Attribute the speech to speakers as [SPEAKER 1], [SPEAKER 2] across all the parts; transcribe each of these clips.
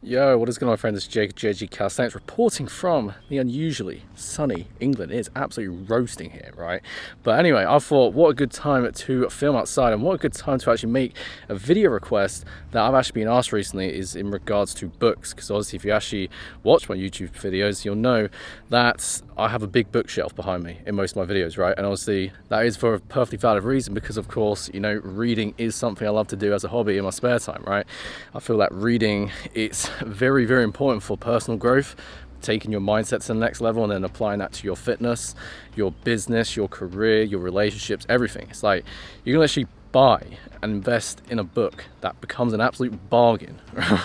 [SPEAKER 1] Yo, what is going on, my friends? It's Jake, JG Calisthenics, reporting from the unusually sunny England. It is absolutely roasting here, right? But anyway, I thought what a good time to film outside, and what a good time to actually make a video request that I've actually been asked recently is in regards to books. Because obviously, if you actually watch my YouTube videos, you'll know that I have a big bookshelf behind me in most of my videos, right? And obviously, that is for a perfectly valid reason because, of course, you know, reading is something I love to do as a hobby in my spare time, right? I feel that reading, it's very, very important for personal growth, taking your mindset to the next level and then applying that to your fitness, your business, your career, your relationships, everything. It's like you can actually buy and invest in a book that becomes an absolute bargain,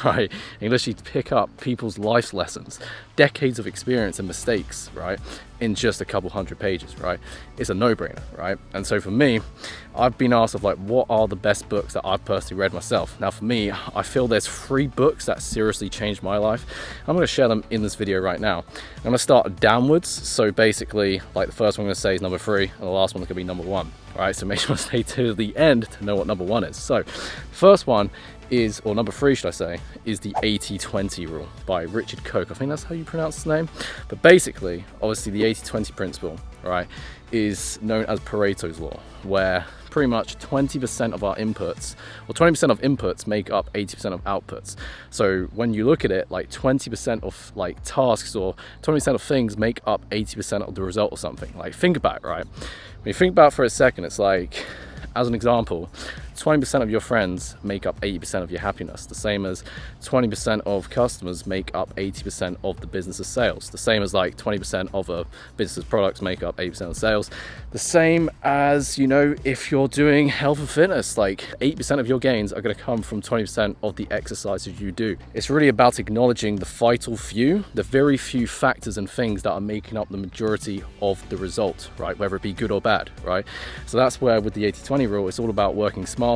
[SPEAKER 1] right? You can literally pick up people's life lessons, decades of experience and mistakes, right, in just a couple hundred pages, right? It's a no-brainer, right? And so for me, I've been asked of like, what are the best books that I've personally read myself? Now for me, I feel there's 3 books that seriously changed my life. I'm going to share them in this video right now. I'm going to start downwards. So basically, like the first one I'm going to say is number 3, and the last one's going to be number 1. All right, so make sure to stay to the end to know what number 1 is. So first one is, or number 3 should I say, is the 80-20 rule by Richard Koch. I think that's how you pronounce his name. But basically, obviously the 80-20 principle, right, is known as Pareto's law, where pretty much 20% of our inputs, or 20% of inputs make up 80% of outputs. So when you look at it, like 20% of like tasks or 20% of things make up 80% of the result or something. Like think about it, right? When you think about it for a second, it's like, as an example, 20% of your friends make up 80% of your happiness. The same as 20% of customers make up 80% of the business's sales. The same as like 20% of a business's products make up 80% of sales. The same as, you know, if you're doing health and fitness, like 8% of your gains are going to come from 20% of the exercises you do. It's really about acknowledging the vital few, the very few factors and things that are making up the majority of the result, right? Whether it be good or bad, right? So that's where with the 80-20 rule, it's all about working smarter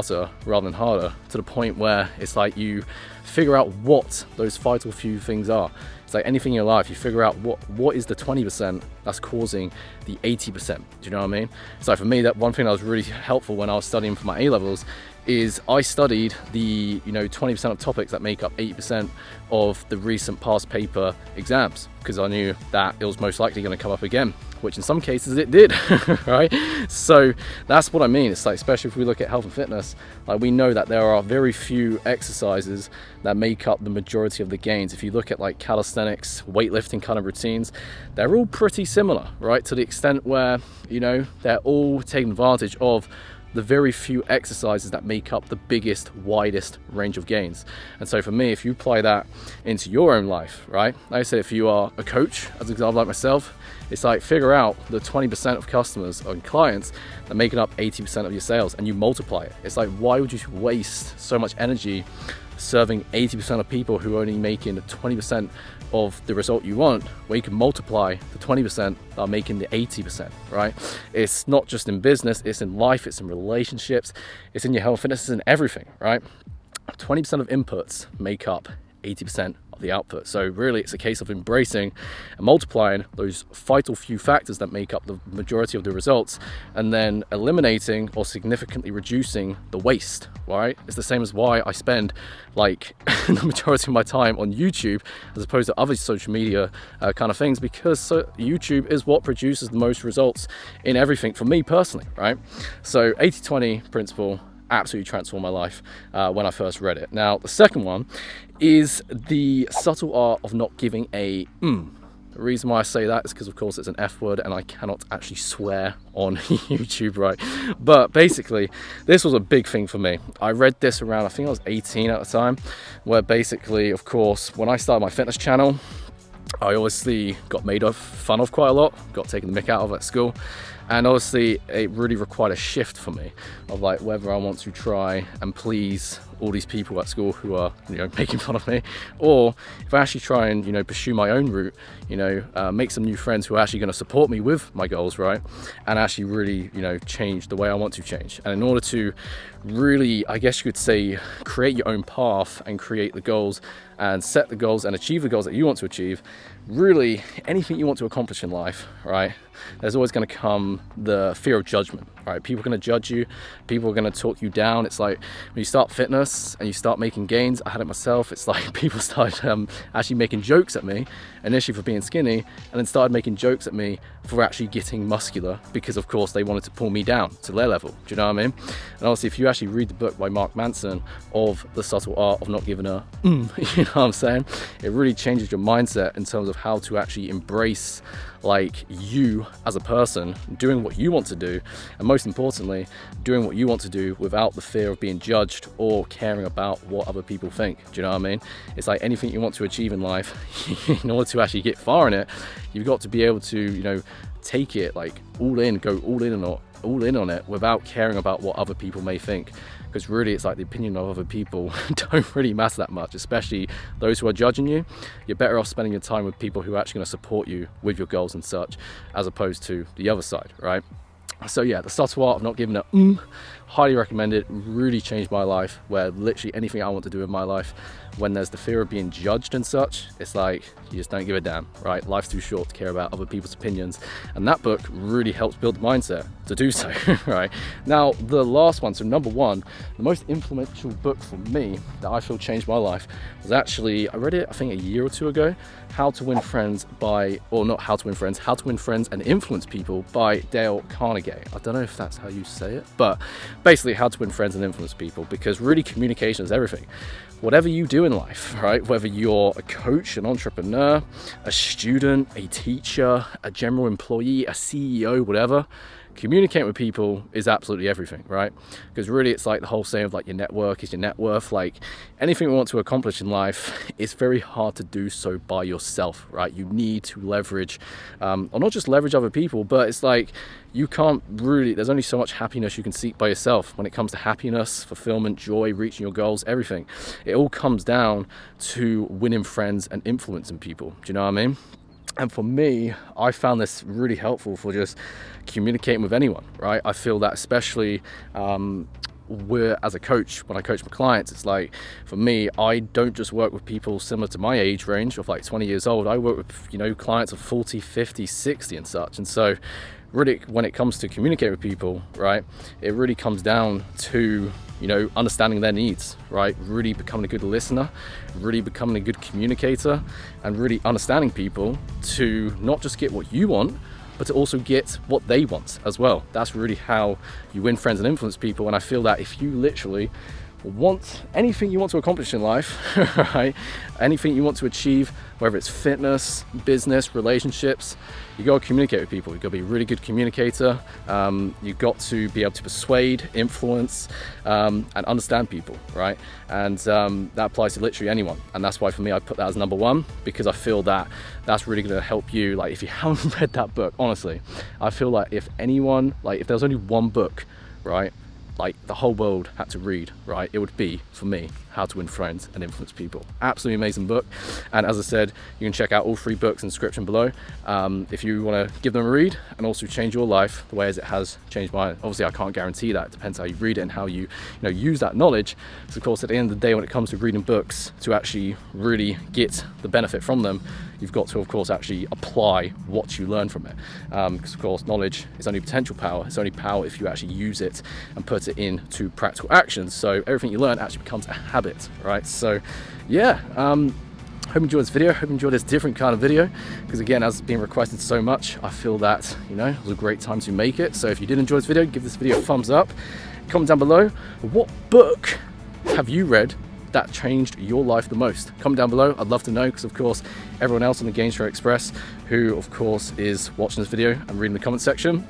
[SPEAKER 1] rather than harder, to the point where it's like you figure out what those vital few things are. It's like anything in your life, you figure out what is the 20% that's causing the 80%. Do you know what I mean? So for me, that one thing that was really helpful when I was studying for my A-levels is I studied the 20% of topics that make up 80% of the recent past paper exams, because I knew that it was most likely going to come up again, which in some cases it did, right? So that's what I mean. It's like, especially if we look at health and fitness, like we know that there are very few exercises that make up the majority of the gains. If you look at like calisthenics, weightlifting kind of routines, they're all pretty similar, right? To the extent where, you know, they're all taking advantage of the very few exercises that make up the biggest, widest range of gains. And so for me, if you apply that into your own life, right? Like I said, if you are a coach, as an example like myself, it's like figure out the 20% of customers and clients that make up 80% of your sales and you multiply it. It's like, why would you waste so much energy serving 80% of people who are only making the 20% of the result you want, where you can multiply the 20% that are making the 80%, right? It's not just in business, it's in life, it's in relationships, it's in your health, fitness, it's in everything, right? 20% of inputs make up 80% of the output. So really it's a case of embracing and multiplying those vital few factors that make up the majority of the results, and then eliminating or significantly reducing the waste, right? It's the same as why I spend like the majority of my time on YouTube as opposed to other social media kind of things, because YouTube is what produces the most results in everything for me personally, right? So 80-20 principle absolutely transformed my life when I first read it. Now, the second one is the subtle art of not giving a The reason why I say that is because, of course, it's an F word and I cannot actually swear on YouTube, right? But basically, this was a big thing for me. I read this around, I think I was 18 at the time, where basically, of course, when I started my fitness channel, I obviously got made fun of quite a lot, got taken the mick out of at school. And obviously it really required a shift for me of like whether I want to try and please all these people at school who are, you know, making fun of me, or if I actually try and, you know, pursue my own route, you know, make some new friends who are actually going to support me with my goals, right? And actually really, you know, change the way I want to change. And in order to really, I guess you could say, create your own path and create the goals and set the goals and achieve the goals that you want to achieve, really anything you want to accomplish in life, right, there's always going to come the fear of judgment, right? People are going to judge you, people are going to talk you down. It's like when you start fitness and you start making gains, I had it myself, it's like people started actually making jokes at me initially for being skinny, and then started making jokes at me for actually getting muscular, because of course they wanted to pull me down to their level. Do you know what I mean? And obviously if you actually read the book by Mark Manson of The Subtle Art of Not Giving a you know what I'm saying, it really changes your mindset in terms of how to actually embrace like you as a person, doing what you want to do, and most importantly doing what you want to do without the fear of being judged or caring about what other people think. Do you know what I mean? It's like anything you want to achieve in life, in order to actually get far in it, you've got to be able to, you know, take it like all in, go all in on it without caring about what other people may think. Because really it's like the opinion of other people don't really matter that much, especially those who are judging you. You're better off spending your time with people who are actually going to support you with your goals and such, as opposed to the other side, right? So yeah, The Subtle Art of Not Giving a highly recommend it. Really changed my life, where literally anything I want to do in my life, when there's the fear of being judged and such, it's like you just don't give a damn, right? Life's too short to care about other people's opinions, and that book really helps build the mindset to do so. Right now, the last one, so number one, the most influential book for me that I feel changed my life was actually, I read it I think a year or two ago, How to Win Friends by, or not How to Win Friends, How to Win Friends and Influence People by Dale Carnegie. I don't know if that's how you say it, but basically How to Win Friends and Influence People, because really communication is everything. Whatever you do in life, right, whether you're a coach, an entrepreneur, a student, a teacher, a general employee, a CEO, whatever, communicating with people is absolutely everything, right? Because really it's like the whole saying of like your network is your net worth. Like anything we want to accomplish in life, it's very hard to do so by yourself, right? You need to leverage, or not just leverage other people, but it's like you can't really, there's only so much happiness you can seek by yourself when it comes to happiness, fulfillment, joy, reaching your goals, everything. It all comes down to winning friends and influencing people. Do you know what I mean? And for me, I found this really helpful for just communicating with anyone, right? I feel that especially as a coach, when I coach my clients, it's like, for me, I don't just work with people similar to my age range of like 20 years old. I work with, you know, clients of 40, 50, 60 and such. And so really when it comes to communicating with people, right, it really comes down to, you know, understanding their needs, right? Really becoming a good listener, really becoming a good communicator, and really understanding people to not just get what you want, but to also get what they want as well. That's really how you win friends and influence people. And I feel that if you literally want anything you want to accomplish in life, right, anything you want to achieve, whether it's fitness, business, relationships, you got to communicate with people. You've got to be a really good communicator. You've got to be able to persuade, influence, and understand people, right? And that applies to literally anyone. And that's why for me, I put that as number one, because I feel that that's really going to help you. Like if you haven't read that book, honestly, I feel like if anyone, like if there's only one book, right, like the whole world had to read, right, it would be, for me, How to Win Friends and Influence People. Absolutely amazing book. And as I said, you can check out all 3 books in the description below if you want to give them a read and also change your life the way as it has changed mine. Obviously I can't guarantee that. It depends how you read it and how you use that knowledge. So of course at the end of the day, when it comes to reading books, to actually really get the benefit from them, you've got to of course actually apply what you learn from it, because of course knowledge is only potential power. It's only power if you actually use it and put it into practical actions. So everything you learn actually becomes a habit, right? So yeah, hope you enjoyed this video. Hope you enjoyed this different kind of video, because again, as it's been requested so much, I feel that, you know, it was a great time to make it. So if you did enjoy this video, give this video a thumbs up, comment down below, what book have you read that changed your life the most? Comment down below, I'd love to know, because of course everyone else on the Game Show Express who of course is watching this video and reading the comment section,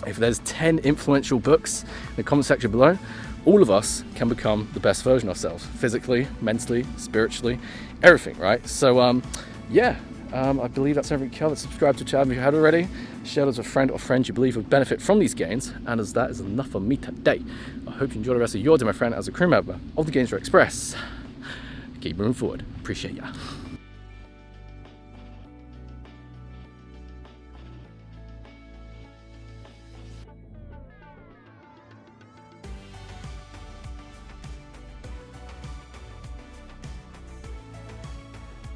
[SPEAKER 1] if there's 10 influential books in the comment section below, all of us can become the best version of ourselves, physically, mentally, spiritually, everything, right? So yeah, I believe that's everything covered. Subscribe to the channel if you had already. Share it with a friend or friends you believe would benefit from these gains. And as that is enough for me today, I hope you enjoy the rest of your day, my friend, as a crew member of the Game Show Express. Keep moving forward. Appreciate ya.